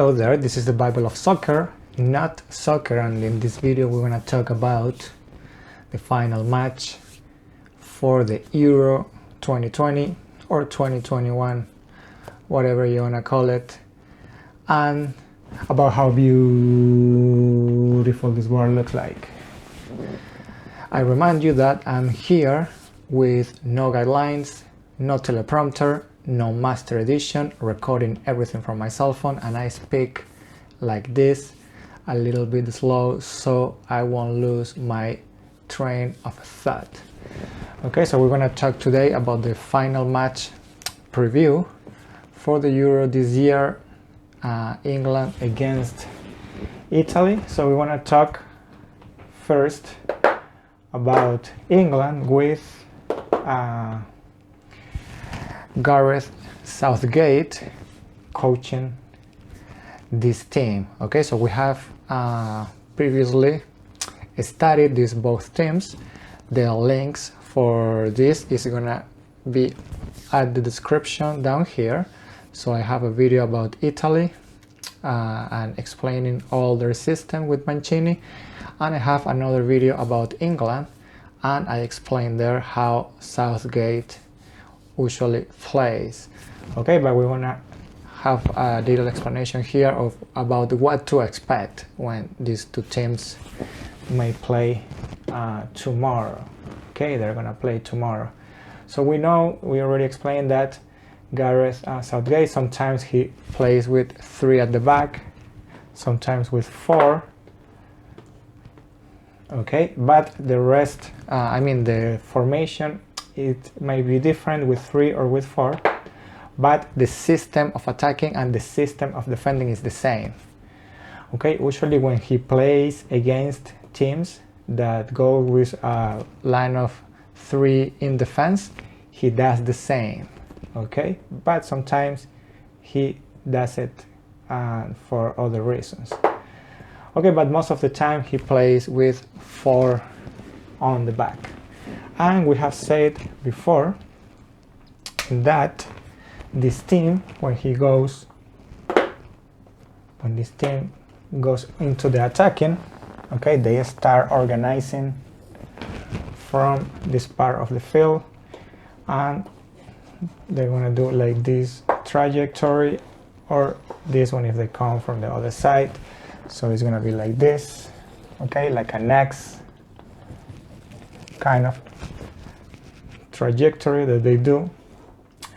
Hello there, this is the Bible of Soccer, not soccer, and in this video we're going to talk about the final match for the Euro 2020 or 2021, whatever you want to call it, and about how beautiful this world looks like. I remind you that I'm here with no guidelines, no teleprompter, no master edition, recording everything from my cell phone, and I speak like this, a little bit slow, so I won't lose my train of thought. Okay, so we're gonna talk today about the final match preview for the Euro this year, England against Italy. So we want to talk first about England with Gareth Southgate coaching this team. Okay, so we have previously studied these both teams. The links for this is gonna be at the description down here. So I have a video about Italy and explaining all their system with Mancini, and I have another video about England, and I explain there how Southgate usually plays. Okay, but we want to have a little explanation here of about what to expect when these two teams may play tomorrow. Okay, they're gonna play tomorrow. So we know, we already explained that Gareth Southgate, sometimes he plays with 3 at the back, sometimes with 4. Okay, but the rest, the formation, it may be different with 3 or with 4, but the system of attacking and the system of defending is the same. Okay, usually when he plays against teams that go with a line of 3 in defense, he does the same. Okay, but sometimes he does it for other reasons. Okay, but most of the time he plays with 4 on the back. And we have said before that this team, when this team goes into the attacking, okay, they start organizing from this part of the field, and they're gonna do like this trajectory, or this one if they come from the other side. So it's gonna be like this, okay, like an X kind of trajectory that they do.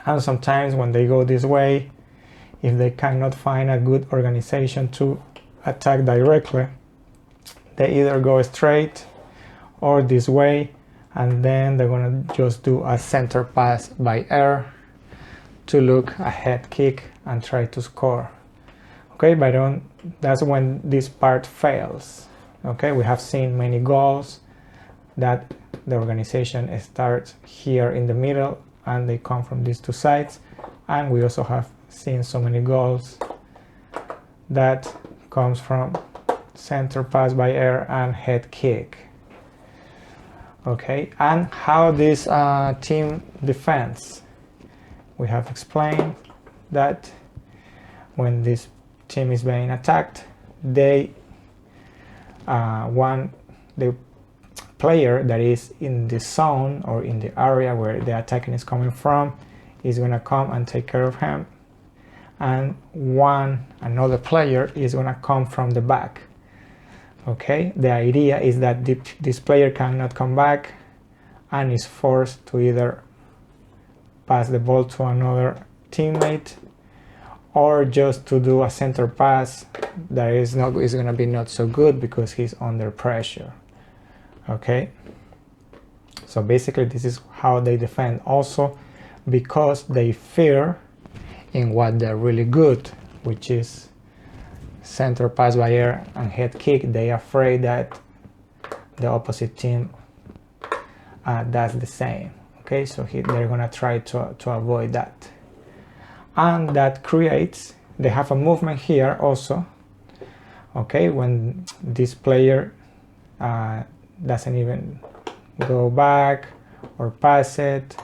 And sometimes when they go this way, if they cannot find a good organization to attack directly, they either go straight or this way, and then they're gonna just do a center pass by air to look a head kick and try to score. Okay, but that's when this part fails. Okay, we have seen many goals that the organization starts here in the middle and they come from these 2 sides, and we also have seen so many goals that comes from center pass by air and head kick. Okay, and how this team defends, we have explained that when this team is being attacked, they want the player that is in the zone or in the area where the attacking is coming from is going to come and take care of him, and another player is going to come from the back. Okay, the idea is that this player cannot come back and is forced to either pass the ball to another teammate or just to do a center pass that is going to be not so good because he's under pressure. Okay, so basically this is how they defend, also because they fear in what they're really good, which is center pass by air and head kick. They are afraid that the opposite team does the same. Okay, so they're gonna try to avoid that, and that creates, they have a movement here also. Okay, when this player doesn't even go back or pass it.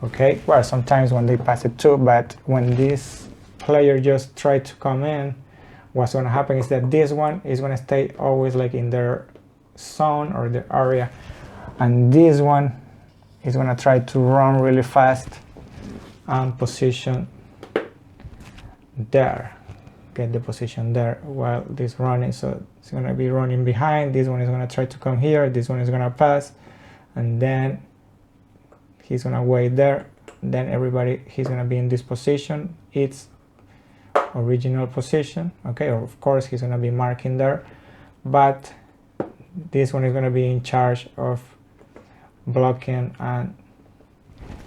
Okay, well, sometimes when they pass it too, but when this player just try to come in, what's going to happen is that this one is going to stay always like in their zone or the area, and this one is going to try to run really fast and position there, get the position there while this running. So it's going to be running behind, this one is going to try to come here, this one is going to pass, and then he's going to wait there, then everybody, he's going to be in this position, its original position, okay, or of course he's going to be marking there, but this one is going to be in charge of blocking and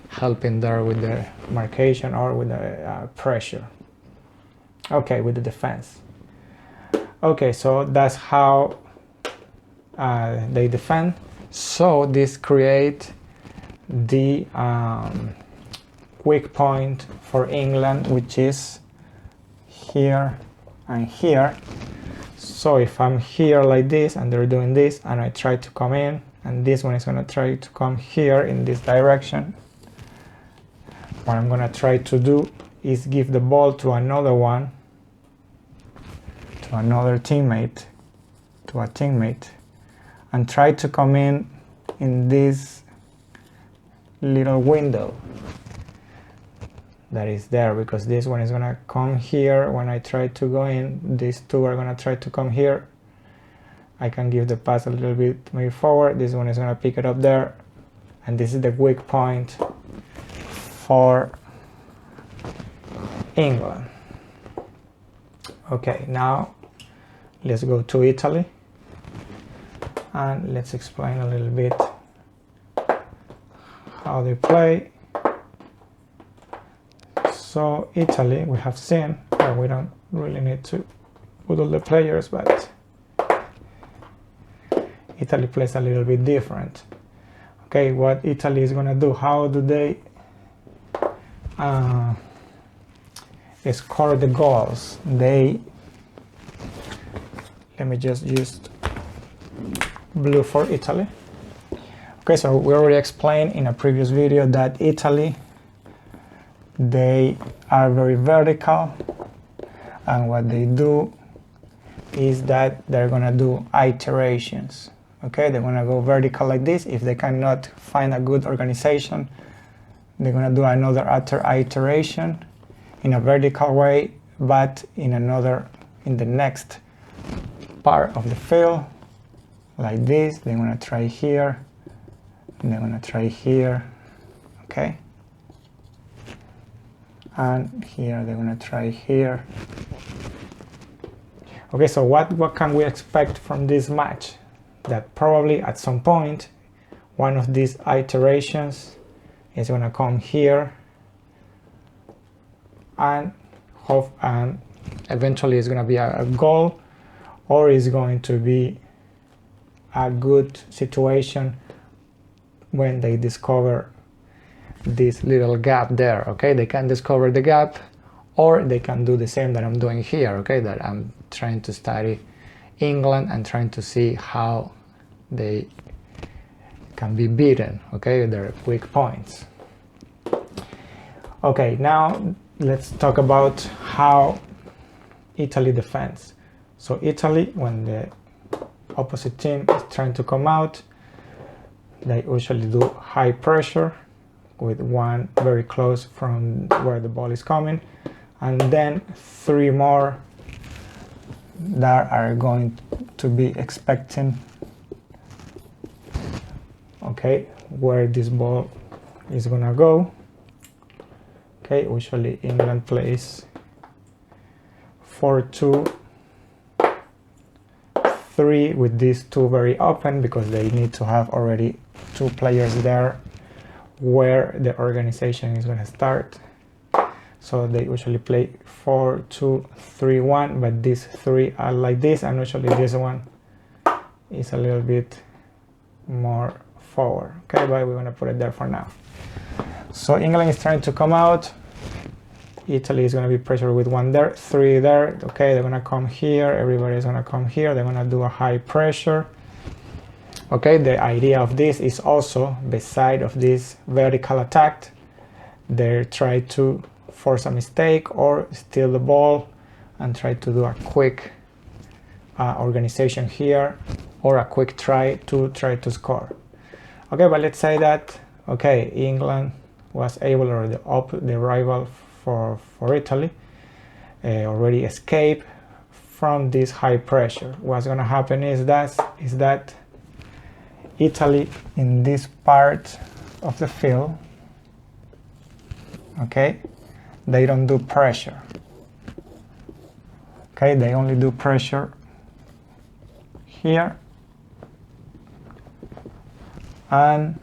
helping there with the marcation or with the pressure, okay, with the defense. Okay, so that's how they defend. So this create the weak point for England, which is here and here. So if I'm here like this and they're doing this and I try to come in, and this one is going to try to come here in this direction, what I'm going to try to do is give the ball to another one, to another teammate, to a teammate, and try to come in this little window that is there, because this one is going to come here when I try to go in, these two are going to try to come here. I can give the pass a little bit maybe forward, this one is going to pick it up there, and this is the weak point for England. Okay, now let's go to Italy and let's explain a little bit how they play. So Italy, we have seen, we don't really need to put all the players, but Italy plays a little bit different. Okay, what Italy is going to do, how do they score the goals? Let me just use blue for Italy. Okay, so we already explained in a previous video that Italy, they are very vertical, and what they do is that they're gonna do iterations. Okay, they're gonna go vertical like this. If they cannot find a good organization, they're gonna do another iteration in a vertical way, but in the next part of the field, like this. They're gonna try here, and they're gonna try here, okay? And here they're gonna try here. Okay, so what can we expect from this match? That probably at some point one of these iterations is gonna come here and eventually it's gonna be a goal, or is going to be a good situation when they discover this little gap there. Okay, they can discover the gap, or they can do the same that I'm doing here. Okay, that I'm trying to study England and trying to see how they can be beaten. Okay, their weak points. Okay, now let's talk about how Italy defends. So Italy, when the opposite team is trying to come out, they usually do high pressure with one very close from where the ball is coming, and then three more that are going to be expecting, okay, where this ball is gonna go. Okay, usually England plays 4-2-3 with these two very open, because they need to have already two players there where the organization is going to start. So they usually play 4-2-3-1, but these three are like this, and usually this one is a little bit more forward. Okay, but we're going to put it there for now. So England is trying to come out. Italy is going to be pressured with one there, three there. Okay, they're going to come here. Everybody is going to come here. They're going to do a high pressure. Okay, the idea of this is also, beside of this vertical attack, they try to force a mistake or steal the ball and try to do a quick organization here, or a quick try to score. Okay, but let's say that, okay, England was able, or the rival for Italy already escaped from this high pressure. What's going to happen is that Italy, in this part of the field, okay, they don't do pressure. Okay, they only do pressure here and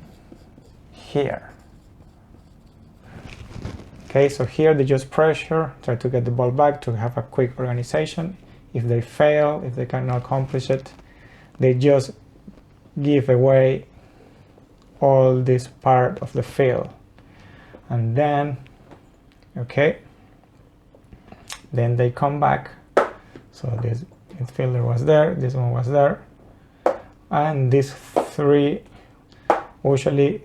here. Okay, so here they just pressure, try to get the ball back to have a quick organization. If they fail, if they cannot accomplish it, they just give away all this part of the field. And then, okay, then they come back. So this midfielder was there, this one was there, and these three, usually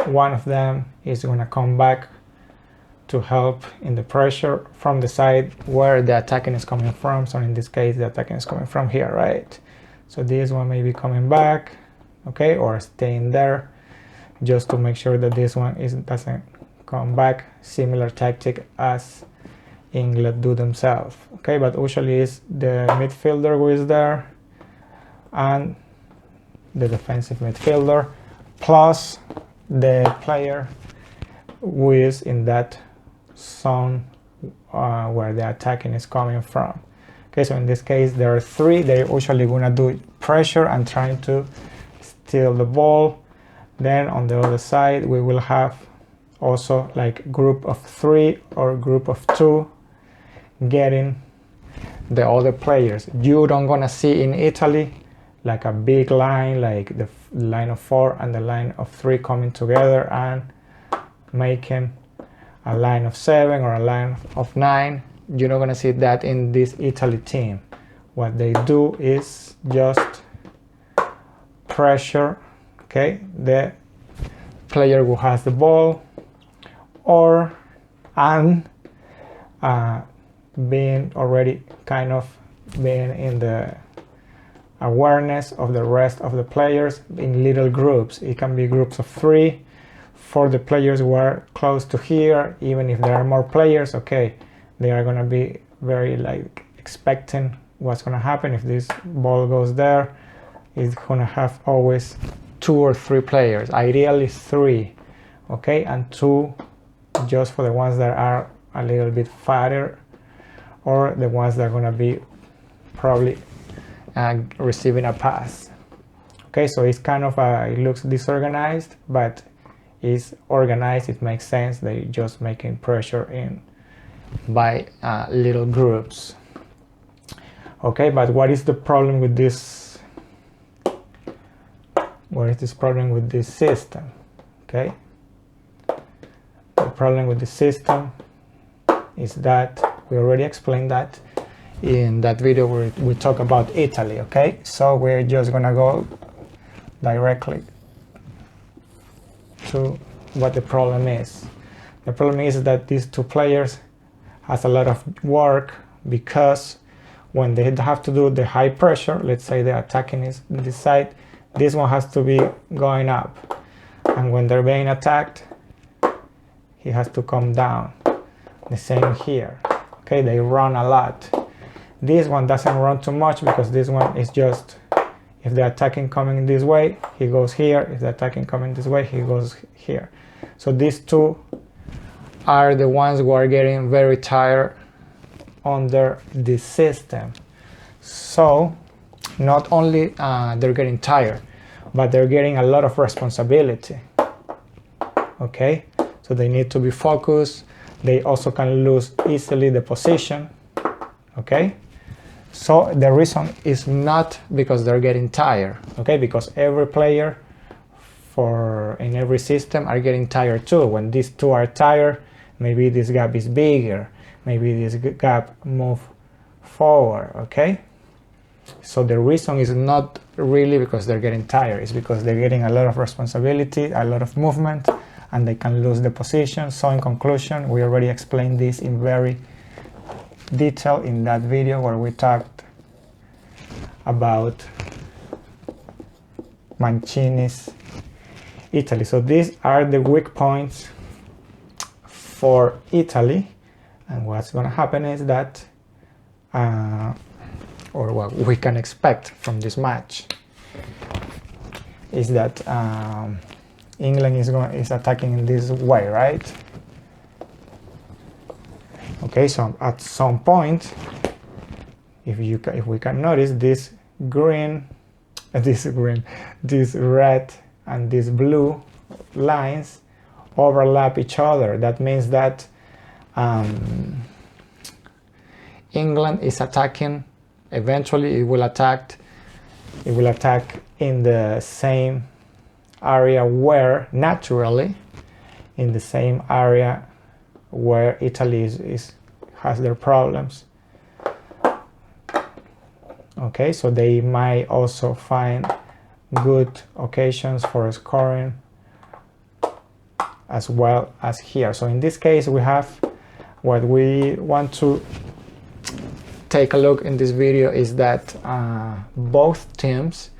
one of them is going to come back to help in the pressure from the side where the attacking is coming from. So in this case, the attacking is coming from here, right? So this one may be coming back, okay, or staying there, just to make sure that this one doesn't come back. Similar tactic as England do themselves, okay, but usually it's the midfielder who is there and the defensive midfielder plus the player who is in that zone where the attacking is coming from. Okay, so in this case there are three. They're usually gonna do pressure and trying to steal the ball. Then on the other side we will have also like group of three or group of two getting the other players. You don't gonna see in Italy like a big line, like the line of 4 and the line of 3 coming together and making a line of 7 or a line of 9. You're not gonna see that in this Italy team. What they do is just pressure, okay, the player who has the ball, or being already kind of being in the awareness of the rest of the players in little groups. It can be groups of 3 for the players who are close to here. Even if there are more players, okay, they are going to be very like expecting what's going to happen. If this ball goes there, it's going to have always 2 or 3 players, ideally 3, okay, and 2 just for the ones that are a little bit fatter, or the ones that are going to be probably receiving a pass. Okay, so it's kind of it looks disorganized, but it's organized. It makes sense. They just making pressure in by little groups. Okay, but what is the problem with this? What is this problem with this system? Okay, the problem with the system is that we already explained that in that video where we talk about Italy. Okay, so we're just gonna go directly to what the problem is. The problem is that these 2 players has a lot of work, because when they have to do the high pressure, let's say the attacking is this side, this one has to be going up, and when they're being attacked, he has to come down. The same here. Okay, they run a lot. This one doesn't run too much, because this one is just, if the attacking coming this way, he goes here. If the attacking coming this way, he goes here. So these 2 are the ones who are getting very tired under this system. So not only they're getting tired, but they're getting a lot of responsibility. Okay, so they need to be focused. They also can lose easily the position. Okay, so the reason is not because they're getting tired, okay, because every player in every system are getting tired too. When these 2 are tired, maybe this gap is bigger, maybe this gap move forward. Okay, so the reason is not really because they're getting tired, it's because they're getting a lot of responsibility, a lot of movement, and they can lose the position. So in conclusion, we already explained this in very detail in that video where we talked about Mancini's Italy. So these are the weak points for Italy, and what's going to happen is that or what we can expect from this match is that England is attacking in this way, right? Okay, so at some point, if we can notice this this red and this blue lines overlap each other. That means that England is attacking. Eventually, it will attack in the same area where naturally, in the same area where Italy has their problems. Okay, so they might also find good occasions for scoring as well as here. So in this case, we have what we want to take a look in this video is that both teams,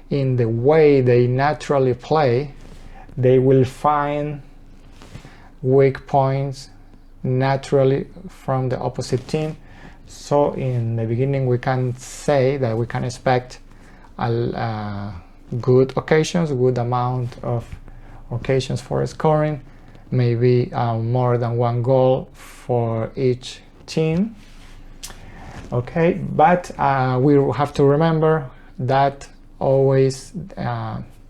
in the way they naturally play, they will find weak points naturally from the opposite team. So in the beginning, we can say that we can expect good occasions, good amount of occasions for scoring, maybe more than one goal for each team. Okay, but we have to remember that always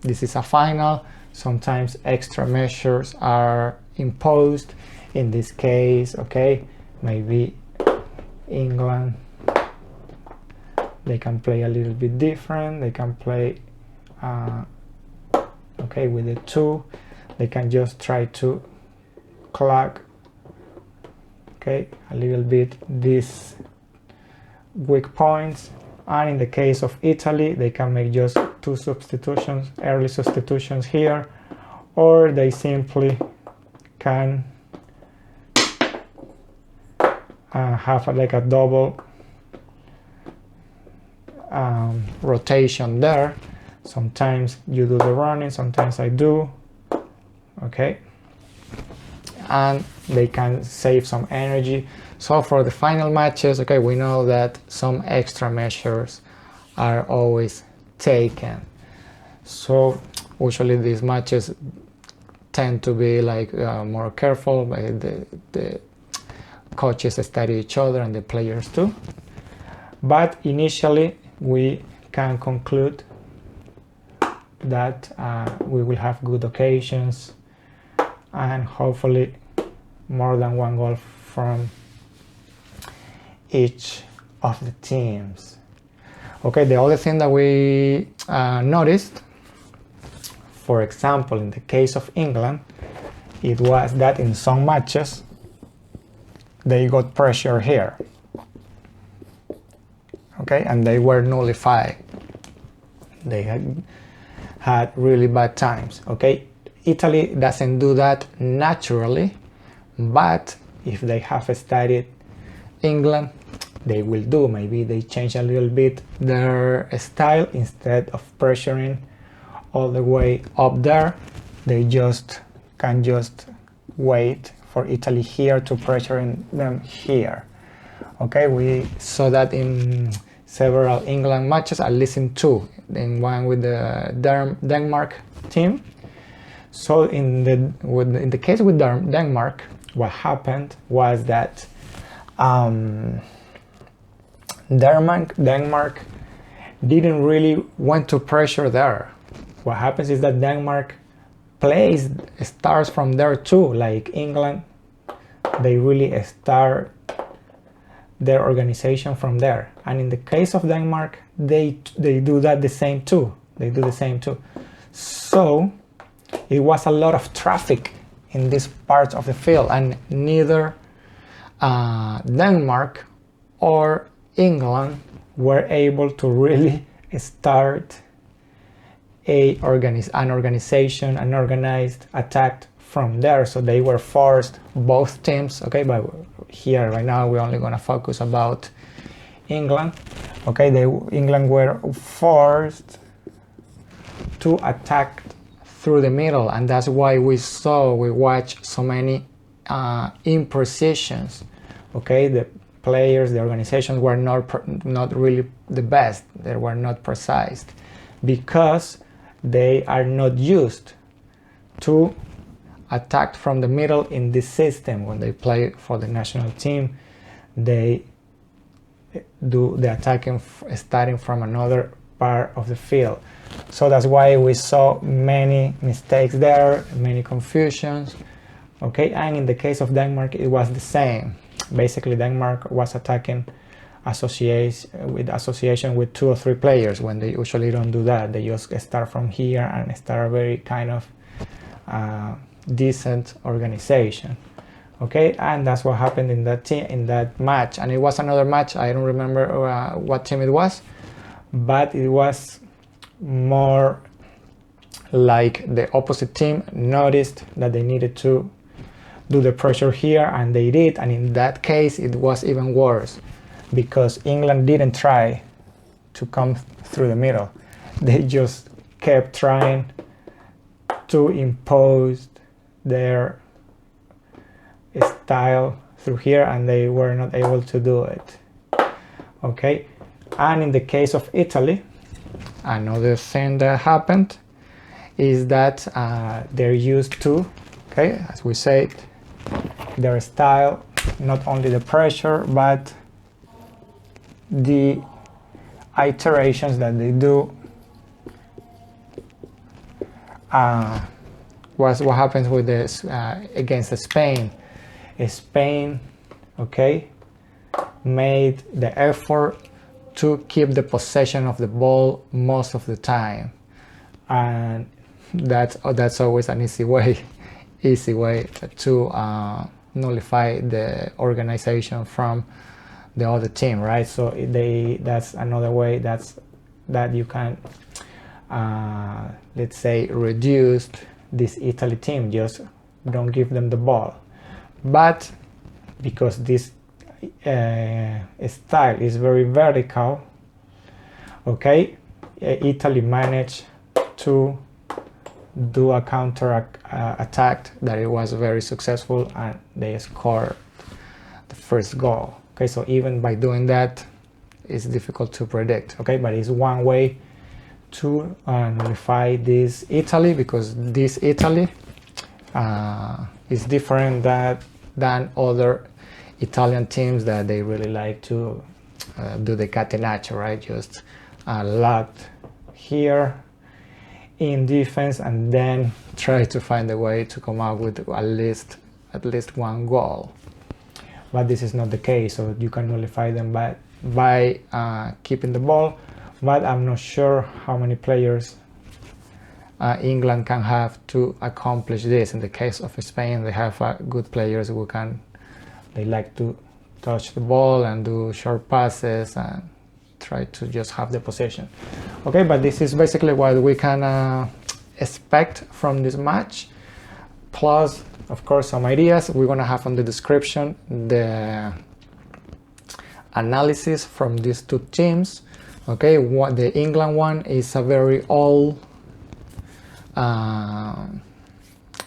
this is a final. Sometimes extra measures are imposed. In this case, okay, maybe England, they can play a little bit different. They can play okay, with the 2, they can just try to clog, okay, a little bit these weak points. And in the case of Italy, they can make just 2 substitutions, early substitutions here, or they simply can have like a double rotation there. Sometimes you do the running, sometimes I do, okay, and they can save some energy. So for the final matches, okay, we know that some extra measures are always taken. So usually these matches tend to be like more careful. The coaches study each other and the players too. But initially we can conclude that we will have good occasions and hopefully more than one goal from each of the teams. Okay, the other thing that we noticed, for example, in the case of England, it was that in some matches they got pressure here, okay, and they were nullified. They had really bad times. Okay, Italy doesn't do that naturally, but if they have studied England, they will do. Maybe they change a little bit their style. Instead of pressuring all the way up there, they can just wait for Italy here to pressure them here. Okay, we saw that in several England matches, at least in 2, in one with the Denmark team. So in the case with Denmark, what happened was that Denmark didn't really want to pressure there. What happens is that Denmark starts from there too, like England. They really start their organization from there. And in the case of Denmark, they do that the same too. They do the same too. So it was a lot of traffic in this part of the field, and neither Denmark or England were able to really start an organized attack from there, so they were forced, both teams, okay, but here right now we're only going to focus about England, okay, England were forced to attack through the middle, and that's why we watched so many imprecisions, okay, the players, the organizations were not really the best, they were not precise, because they are not used to attack from the middle in this system. When they play for the national team, they do the attacking starting from another part of the field. So that's why we saw many mistakes there, many confusions, okay. And in the case of Denmark, it was the same. Basically, Denmark was attacking association with 2 or 3 players, when they usually don't do that. They just start from here and start a very kind of decent organization, okay. And that's what happened in that match. And it was another match, I don't remember what team it was, but it was more like the opposite team noticed that they needed to do the pressure here, and they did. And in that case, it was even worse, because England didn't try to come through the middle. They just kept trying to impose their style through here, and they were not able to do it, okay. And in the case of Italy, another thing that happened is that they're used to, okay, as we said, their style, not only the pressure, but the iterations that they do. What happens with this against Spain? Spain, okay, made the effort to keep the possession of the ball most of the time, and that's always an easy way to nullify the organization from the other team, right? So that's another way that you can let's say reduce this Italy team. Just don't give them the ball. But because this style is very vertical, okay, Italy managed to do a counter attack that it was very successful, and they scored the first goal, okay. So even by doing that, it's difficult to predict, okay, but it's one way to nullify this Italy, because this Italy is different than other Italian teams that they really like to do the catenaccio, right? Just locked here in defense, and then try to find a way to come out with at least one goal. But this is not the case, so you can nullify them by keeping the ball. But I'm not sure how many players England can have to accomplish this. In the case of Spain, they have good players who they like to touch the ball and do short passes and try to just have the possession. Okay, but this is basically what we can expect from this match. Plus, of course, some ideas. We're gonna have on the description the analysis from these 2 teams. Okay, the England one is a very old,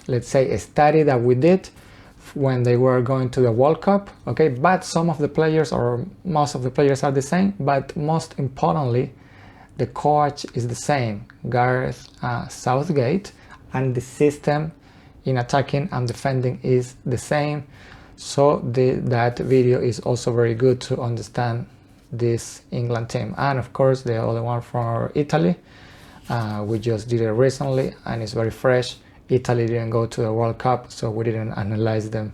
let's say, a study that we did when they were going to the World Cup, okay, but some of the players, or most of the players, are the same, but most importantly, the coach is the same, Gareth Southgate, and the system in attacking and defending is the same. So that video is also very good to understand this England team. And of course, the other one for Italy, we just did it recently and it's very fresh. Italy didn't go to the World Cup, so we didn't analyze them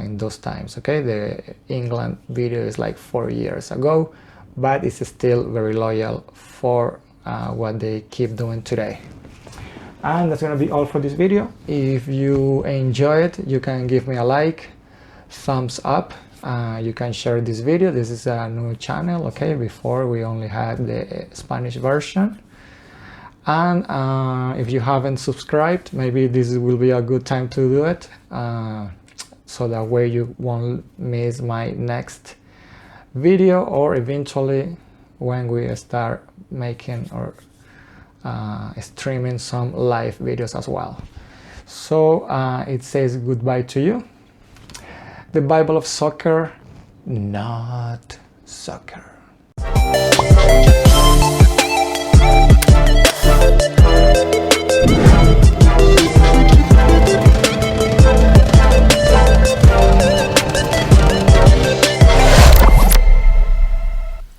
in those times, okay? The England video is like 4 years ago, but it's still very loyal for what they keep doing today. And that's gonna be all for this video. If you enjoy it, you can give me a like, thumbs up, you can share this video. This is a new channel, okay? Before we only had the Spanish version. And if you haven't subscribed, maybe this will be a good time to do it, so that way you won't miss my next video, or eventually when we start making or streaming some live videos as well. So it says goodbye to you. The Bible of soccer, not soccer.